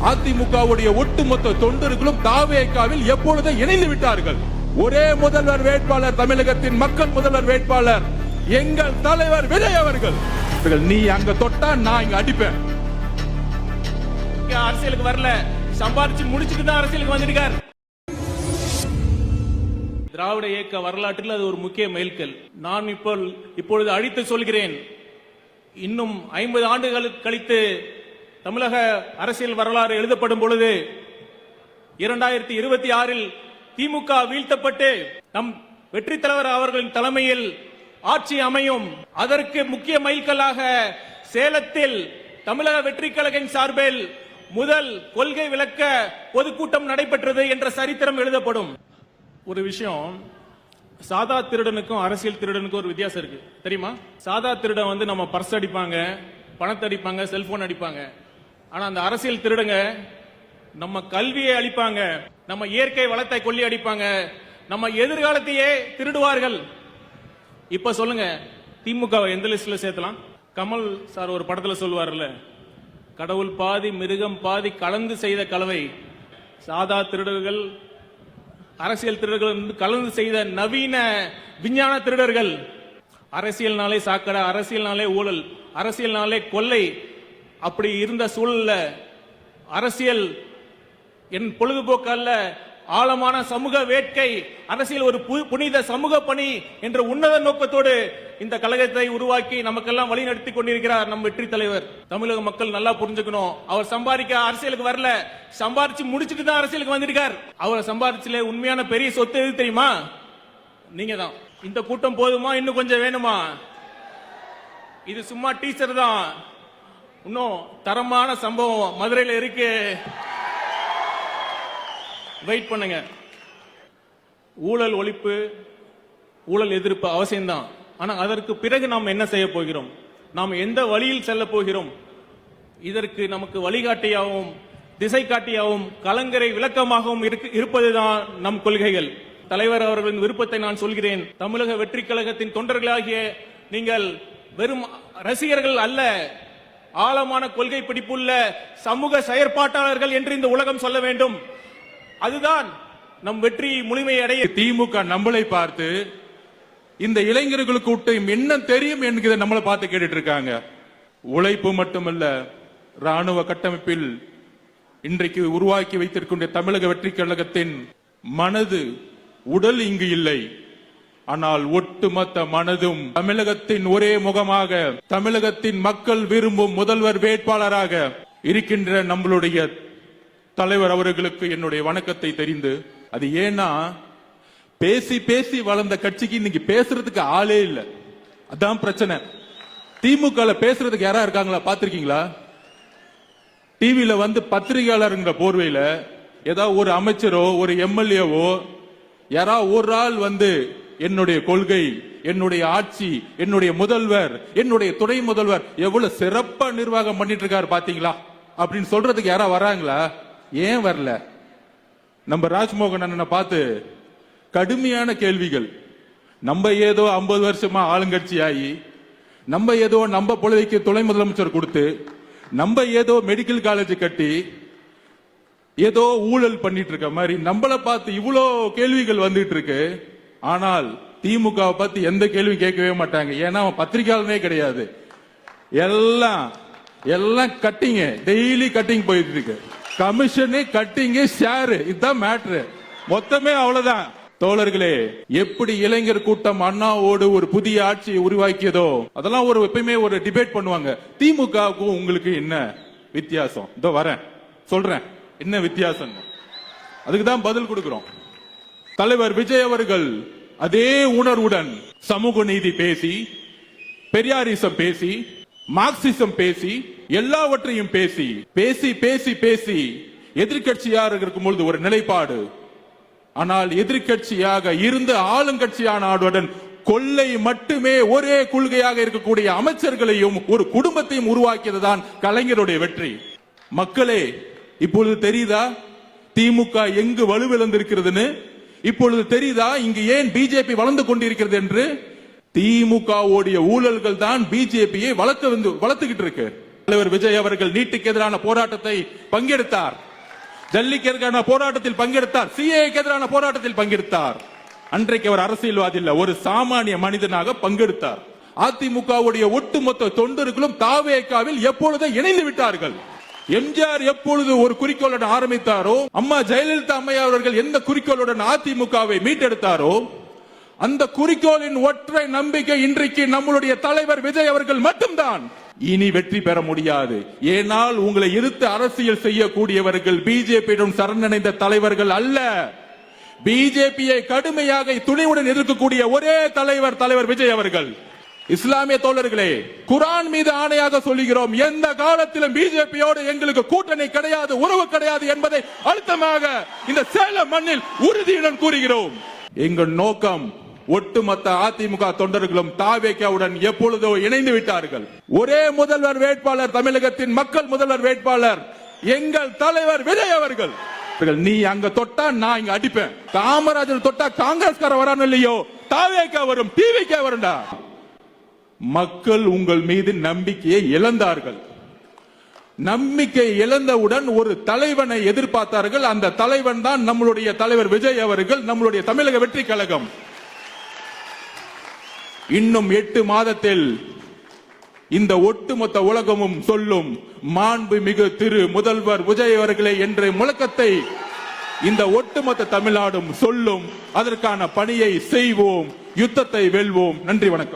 அதிமுகவுடைய ஒட்டுமொத்த தொண்டர்களும் தாவேகாவில் எப்பொழுது இணைந்து விட்டார்கள். ஒரே முதல்வர் வேட்பாளர், தமிழகத்தின் மக்கள் முதல்வர் வேட்பாளர் எங்கள் தலைவர் விஜய் அவர்கள். நீ அங்க தொட்டா நான் இங்க அடிப்பேன். அரசியலுக்கு வரல, சம்பாதிச்சு முடிச்சுட்டு தான் அரசியலுக்கு வந்திருக்கார். திராவிட இயக்க வரலாற்றில் அது ஒரு முக்கிய மைல்கல். நான் இப்பொழுது அழித்து சொல்கிறேன், இன்னும் 50 ஆண்டுகள் கழித்து தமிழக அரசியல் வரலாறு எழுதப்படும் பொழுது 2026 திமுக வீழ்த்தப்பட்டு நம் வெற்றி தலைவர் அவர்களின் தலைமையில் ஆட்சி அமையும். அதற்கு முக்கிய மைல்கல்லாக சேலத்தில் தமிழக வெற்றி கழகம் சார்பில் முதல் கொள்கை விளக்க பொதுக்கூட்டம் நடைபெற்றது என்ற சரித்திரம் எழுதப்படும். ஒரு விஷயம், சாதா திருடனுக்கும் அரசியல் திருடனுக்கும் ஒரு வித்தியாசம் இருக்கு தெரியுமா? சாதா திருடன் வந்து நம்ம பர்ஸ் அடிப்பாங்க, பணத்தை அடிப்பாங்க, செல்போன் அடிப்பாங்க. ஆனா அந்த அரசியல் திருடங்க நம்ம கல்வியை அளிப்பாங்க, நம்ம இயற்கை வளத்தை கொள்ளி அடிப்பாங்க, நம்ம எதிர்காலத்தையே திருடுவார்கள். இப்ப சொல்லுங்க, திமுக எந்த லிஸ்ட்ல சேர்த்தலாம்? கமல் சார் ஒரு படத்துல சொல்லுவார்ல, கடவுள் பாதி மிருகம் பாதி கலந்து செய்த கலவை. சாதா திருடர்கள் அரசியல் திருடர்கள் கலந்து செய்த நவீன விஞ்ஞான திருடர்கள். அரசியல்னாலே சாக்கடை, அரசியல்னாலே ஊழல், அரசியல்னாலே கொள்ளை. அப்படி இருந்த சூழல்ல அரசியல் என் பொழுதுபோக்கு அல்ல, ஆழமான சமூக வேட்கை, அரசியல் ஒரு புனித சமூக பணி என்ற உன்னத நோக்கத்தோடு இந்த கழகத்தை உருவாக்கி நமக்கெல்லாம் வழி நடத்தி கொண்டிருக்கிறார் நம் வெற்றி தலைவர். தமிழக மக்கள் நல்லா புரிஞ்சுக்கணும், அவர் சம்பாதிக்க அரசியலுக்கு வரல, சம்பாதிச்சு முடிச்சுட்டு தான் அரசியலுக்கு வந்திருக்கார். அவர் சம்பாதிச்சுல உண்மையான பெரிய சொத்து எது தெரியுமா? நீங்க தான். இந்த கூட்டம் போதுமா, இன்னும் கொஞ்சம் வேணுமா? இது சும்மா டீச்சர் தான், இன்னும் தரமான சம்பவம் மதுரையில் இருக்கு, வெயிட் பண்ணுங்க. ஊழல் ஒழிப்பு, ஊழல் எதிர்ப்பு அவசியம்தான். ஆனா அதற்கு பிறகு நாம் என்ன செய்ய போகிறோம், நாம் எந்த வழியில் செல்ல போகிறோம், இதற்கு நமக்கு வழிகாட்டியாகவும் திசை காட்டியாகவும் கலங்கரை விளக்கமாகவும் இருப்பதுதான் நம் கொள்கைகள். தலைவர் அவர்களின் விருப்பத்தை நான் சொல்கிறேன். தமிழக வெற்றி கழகத்தின் தொண்டர்களாகிய நீங்கள் வெறும் ரசிகர்கள் அல்ல, ஆழமான கொள்கை பிடிப்புள்ள சமூக செயற்பாட்டாளர்கள் என்று இந்த உலகம் சொல்ல வேண்டும். அதுதான் நம் வெற்றி முழுமை அடைய. திமுக நம்மளை பார்த்து இந்த இளைஞர்களுக்கு என்ன தெரியும் என்கிறத நம்மளை பார்த்து கேட்டுட்டு இருக்காங்க. உழைப்பு மட்டுமல்ல, ராணுவ கட்டமைப்பில் இன்றைக்கு உருவாக்கி வைத்திருக்கின்ற தமிழக வெற்றி கழகத்தின் மனது உடல் இங்கு இல்லை, ஆனால் ஒட்டுமொத்த மனதும் தமிழகத்தின் ஒரே முகமாக, தமிழகத்தின் மக்கள் விரும்பும் முதல்வர் வேட்பாளராக இருக்கின்ற நம்மளுடைய தலைவர் அவர்களுக்கு என்னுடைய வணக்கத்தை தெரிந்து, அது ஏன்னா பேசி பேசி வளர்ந்த கட்சிக்கு இன்னைக்கு பேசுறதுக்கு ஆளே இல்ல. அதான் பிரச்சனை. திமுக பேசுறதுக்கு யாரா இருக்காங்களா பாத்திருக்கீங்களா? டிவியில வந்து பத்திரிகையாளருங்கிற போர்வையில ஏதாவது ஒரு அமைச்சரோ ஒரு எம்எல்ஏவோ யாரா ஒரு ஆள் வந்து என்னுடைய கொள்கை, என்னுடைய ஆட்சி, என்னுடைய முதல்வர், என்னுடைய துணை முதல்வர் எவ்வளவு சிறப்பா நிர்வாகம் பண்ணிட்டு இருக்காரு பாத்தீங்களா அப்படின்னு சொல்றதுக்கு யாரா வராங்களா? ஏன் வரல? நம்ம ராஜ்மோகன் அண்ணனை பார்த்து கடுமையான கேள்விகள். நம்ம ஏதோ 50 வருஷமா ஆளுங்கட்சி ஆகி, நம்ம ஏதோ நம்ம பொழுதைக்கு துணை முதலமைச்சர் கொடுத்து, நம்ம ஏதோ மெடிக்கல் காலேஜ் கட்டி ஏதோ ஊழல் பண்ணிட்டு இருக்க மாதிரி நம்மளை பார்த்து இவ்வளோ கேள்விகள் வந்துட்டு இருக்கு. ஆனால் திமுக பத்தி எந்த கேள்வியும் கேட்கவே மாட்டாங்க. ஏன்னா அவன் பத்திரிகையாளனே கிடையாது. எல்லாம் கட்டிங்க, டெய்லி கட்டிங் போயிட்டு இருக்கு. கமிஷனு, கட்டிங்கு, ஷேரு, இதுதான் மேட்ரு. மொத்தமே அவ்வளவுதான். தோழர்களே, எப்படி இளைஞர் கூட்டம் அண்ணாவோடு ஒரு புதிய ஆட்சியை உருவாக்கியதோ அதெல்லாம் ஒரு எப்பயுமே ஒரு டிபேட் பண்ணுவாங்க. திமுகவுக்கும் உங்களுக்கு என்ன வித்தியாசம்? இதோ வரேன் சொல்றேன் என்ன வித்தியாசம். அதுக்கு தான் பதில் கொடுக்கிறோம். தலைவர் விஜய் அவர்கள் அதே உணர்வுடன் சமூக நீதி பேசி, பெரியாரிசம் பேசி, மார்க்சிசம் பேசி, எல்லாவற்றையும் பேசி பேசி பேசி பேசி எதிர்கட்சியாக இருக்கும் பொழுது ஒரு நிலைப்பாடு. ஆனால் எதிர்கட்சியாக இருந்து ஆளுங்கட்சியான ஆளுடன் கொள்ளை மட்டுமே ஒரே கொள்கையாக இருக்கக்கூடிய அமைச்சர்களையும் ஒரு குடும்பத்தையும் உருவாக்கியதுதான் கலைஞருடைய வெற்றி. மக்களே, இப்பொழுது தெரியுதா திமுக எங்கு வலுவிழந்திருக்கிறதுன்னு? இப்பொழுது தெரியுதா இங்கு ஏன் பிஜேபி வளர்ந்து கொண்டிருக்கிறது என்று? திமுக ஊழல்கள் தான் பிஜேபியை வளர்த்துக்கிட்டு இருக்கு. தலைவர் விஜய் அவர்கள் நீட்டுக்கு எதிரான போராட்டத்தை பங்கெடுத்தார், ஜல்லிக்கு எதிரான போராட்டத்தில் பங்கெடுத்தார், சிஏக்கு எதிரான போராட்டத்தில் பங்கெடுத்தார். அன்றைக்கு அவர் அரசியல்வாதி இல்ல, ஒரு சாமானிய மனிதனாக பங்கெடுத்தார். அதிமுகவுடைய ஒட்டுமொத்த தொண்டர்களும் தாவேகாவில் எப்பொழுது இணைந்து விட்டார்கள். எம்ஜிஆர் எப்பொழுது ஒரு குறிக்கோளுடன் ஆரம்பித்தாரோ, அம்மா ஜெயலலிதா அம்மையார் அவர்கள் எந்த குறிக்கோளுடன் அதிமுகவை மீட்டெடுத்தாரோ, அந்த குறிக்கோளின் ஒற்றை நம்பிக்கை இன்றைக்கு நம்மளுடைய தலைவர் விஜய் அவர்கள் மட்டும்தான். இனி வெற்றி பெற முடியாது. ஏனால் உங்களை எதிர்த்து அரசியல் செய்யக்கூடியவர்கள் பிஜேபியிடம் சரணடைந்த தலைவர்கள் அல்ல. பிஜேபியை கடுமையாக துணிவுடன் எதிர்க்கக்கூடிய ஒரே தலைவர் தலைவர் விஜய் அவர்கள். இஸ்லாமிய தோழர்களே, குர்ஆன் மீது ஆணையாக சொல்லுகிறோம், எந்த காலத்திலும் பிஜேபியோடு எங்களுக்கு கூட்டணி கிடையாது, உறவு கிடையாது என்பதை அழுத்தமாக இந்த சேலம் மண்ணில் உறுதியுடன் கூறுகிறோம். எங்கள் நோக்கம் ஒட்டுமொத்த அதிமுக தொண்டர்களும் தாவேகாவுடன் எப்பொழுதோ இணைந்து விட்டார்கள். ஒரே முதல்வர் வேட்பாளர், தமிழகத்தின் மக்கள் முதல்வர் வேட்பாளர் எங்கள் தலைவர் விஜய் அவர்கள். நீ அங்க தொட்டா நான் இங்க அடிப்பேன். காமராஜர் தொட்டா காங்கிரஸ்கார வரான்னு இல்லையோ, தாவேகா வரும், டிவிகே வரும்டா. மக்கள் உங்கள் மீது நம்பிக்கையை இழந்தார்கள். நம்பிக்கை இழந்தவுடன் ஒரு தலைவனை எதிர்பார்த்தார்கள். அந்த தலைவன் தான் நம்மளுடைய தலைவர் விஜய் அவர்கள், நம்மளுடைய தமிழக வெற்றி கழகம். இன்னும் 8 மாதத்தில் இந்த ஒட்டுமொத்த உலகமும் சொல்லும் மாண்புமிகு திரு முதல்வர் விஜய் அவர்களே என்ற முழக்கத்தை இந்த ஒட்டுமொத்த தமிழ்நாடும் சொல்லும். அதற்கான பணியை செய்வோம், யுத்தத்தை வெல்வோம். நன்றி, வணக்கம்.